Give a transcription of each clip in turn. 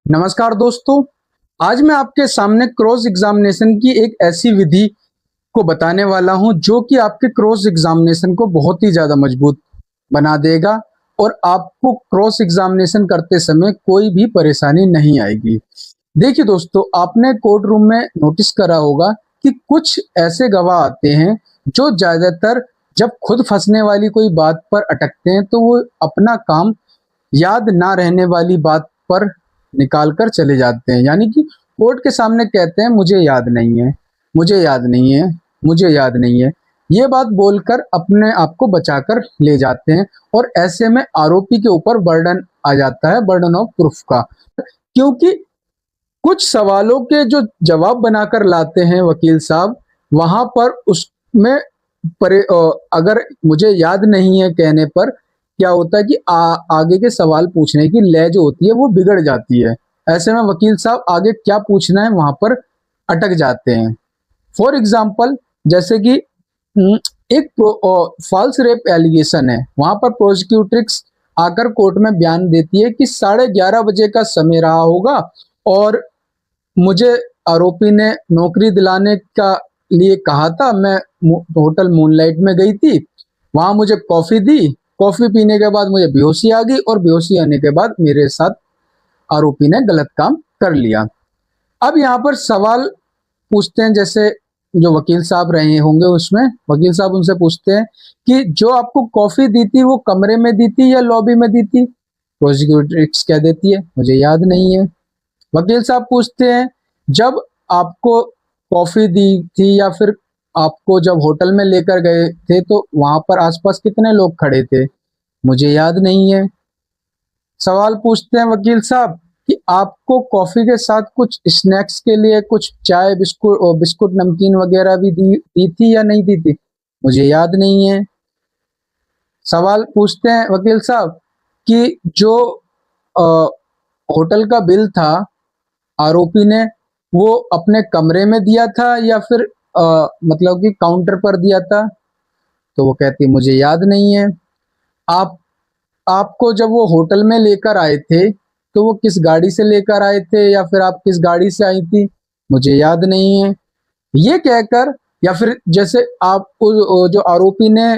नमस्कार दोस्तों। आज मैं आपके सामने क्रॉस एग्जामिनेशन की एक ऐसी विधि को बताने वाला हूं जो कि आपके क्रॉस एग्जामिनेशन को बहुत ही ज़्यादा मजबूत बना देगा और आपको क्रॉस एग्जामिनेशन करते समय कोई भी परेशानी नहीं आएगी। देखिए दोस्तों, आपने कोर्ट रूम में नोटिस करा होगा कि कुछ ऐसे गवाह आते हैं जो ज़्यादातर जब खुद फंसने वाली कोई बात पर अटकते हैं तो वो अपना काम याद ना रहने वाली बात पर निकाल कर चले जाते हैं। यानी कि कोर्ट के सामने कहते हैं मुझे याद नहीं है, मुझे याद नहीं है, मुझे याद नहीं है। ये बात बोलकर अपने आप को बचाकर ले जाते हैं और ऐसे में आरोपी के ऊपर बर्डन आ जाता है, बर्डन ऑफ प्रूफ का। क्योंकि कुछ सवालों के जो जवाब बनाकर लाते हैं वकील साहब, वहां पर उसमें अगर मुझे याद नहीं है कहने पर क्या होता है कि आगे के सवाल पूछने की लय जो होती है वो बिगड़ जाती है। ऐसे में वकील साहब आगे क्या पूछना है वहां पर अटक जाते हैं। फॉर एग्जाम्पल, जैसे कि हम्म, एक फॉल्स रेप एलिगेशन है, वहां पर प्रोसिक्यूट्रिक्स आकर कोर्ट में बयान देती है कि 11:30 बजे का समय रहा होगा और मुझे आरोपी ने नौकरी दिलाने का लिए कहा था। मैं होटल मूनलाइट में गई थी, वहां मुझे कॉफी दी, कॉफी पीने के बाद मुझे बेहोशी आ गई और बेहोशी आने के बाद मेरे साथ आरोपी ने गलत काम कर लिया। अब यहाँ पर सवाल पूछते हैं, जैसे जो वकील साहब रहे होंगे उसमें वकील साहब उनसे पूछते हैं कि जो आपको कॉफी दी थी वो कमरे में दी थी या लॉबी में दी थी। प्रोसिक्यूट्रिक्स कह देती है मुझे याद नहीं है। वकील साहब पूछते हैं जब आपको कॉफी दी थी या फिर आपको जब होटल में लेकर गए थे तो वहां पर आसपास कितने लोग खड़े थे। मुझे याद नहीं है। सवाल पूछते हैं वकील साहब कि आपको कॉफी के साथ कुछ स्नैक्स के लिए कुछ चाय बिस्कुट और बिस्कुट नमकीन वगैरह भी दी थी या नहीं दी थी। मुझे याद नहीं है। सवाल पूछते हैं वकील साहब कि जो अ, होटल का बिल था आरोपी ने वो अपने कमरे में दिया था या फिर मतलब कि काउंटर पर दिया था। तो वो कहती मुझे याद नहीं है। आप आपको जब वो होटल में लेकर आए थे तो वो किस गाड़ी से लेकर आए थे या फिर आप किस गाड़ी से आई थी। मुझे याद नहीं है। ये कहकर या फिर जैसे आपको जो आरोपी ने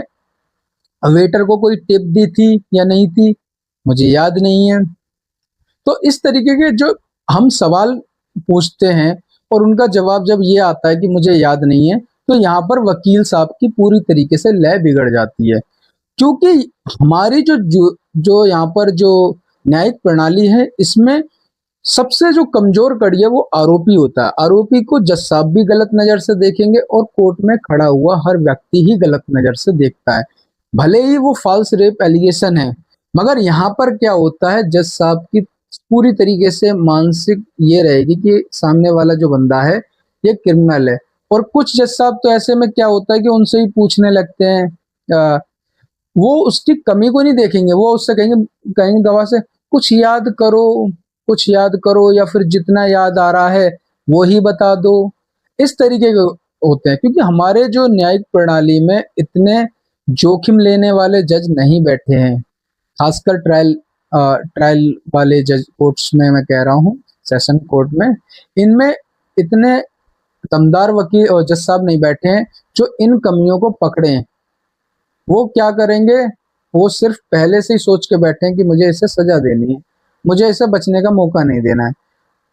वेटर को कोई टिप दी थी या नहीं थी। मुझे याद नहीं है। तो इस तरीके के जो हम सवाल पूछते हैं और उनका जवाब जब ये आता है कि मुझे याद नहीं है, तो यहाँ पर वकील साहब की पूरी तरीके से लय बिगड़ जाती है। क्योंकि हमारी जो यहाँ पर जो न्यायिक प्रणाली है इसमें सबसे जो कमजोर कड़ी है वो आरोपी होता है। आरोपी को जज साहब भी गलत नजर से देखेंगे और कोर्ट में खड़ा हुआ हर व्यक्ति ही गलत नजर से देखता है, भले ही वो फॉल्स रेप एलिगेशन है। मगर यहाँ पर क्या होता है, जज साहब की पूरी तरीके से मानसिक ये रहेगी कि सामने वाला जो बंदा है ये क्रिमिनल है। और कुछ जज साहब तो ऐसे में क्या होता है कि उनसे ही पूछने लगते हैं, वो उसकी कमी को नहीं देखेंगे, वो उससे कहेंगे कहेंगे गवाह से कुछ याद करो, कुछ याद करो या फिर जितना याद आ रहा है वो ही बता दो। इस तरीके के होते हैं क्योंकि हमारे जो न्यायिक प्रणाली में इतने जोखिम लेने वाले जज नहीं बैठे हैं। खासकर ट्रायल वाले जज कोर्ट्स में मैं कह रहा हूँ, सेशन कोर्ट में, इनमें इतने दमदार वकील और जज साहब नहीं बैठे हैं जो इन कमियों को पकड़े। वो क्या करेंगे, वो सिर्फ पहले से ही सोच के बैठे हैं कि मुझे इसे सजा देनी है, मुझे इसे बचने का मौका नहीं देना है।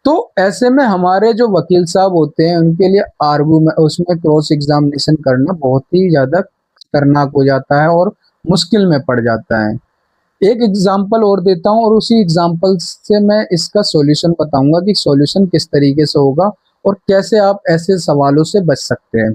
तो ऐसे में हमारे जो वकील साहब होते हैं उनके लिए आर्गूमेंट उसमें क्रॉस एग्जामिनेशन करना बहुत ही ज्यादा खतरनाक हो जाता है और मुश्किल में पड़ जाता है। एक एग्जाम्पल और देता हूँ और उसी एग्जाम्पल से मैं इसका सॉल्यूशन बताऊंगा कि सॉल्यूशन किस तरीके से होगा और कैसे आप ऐसे सवालों से बच सकते हैं।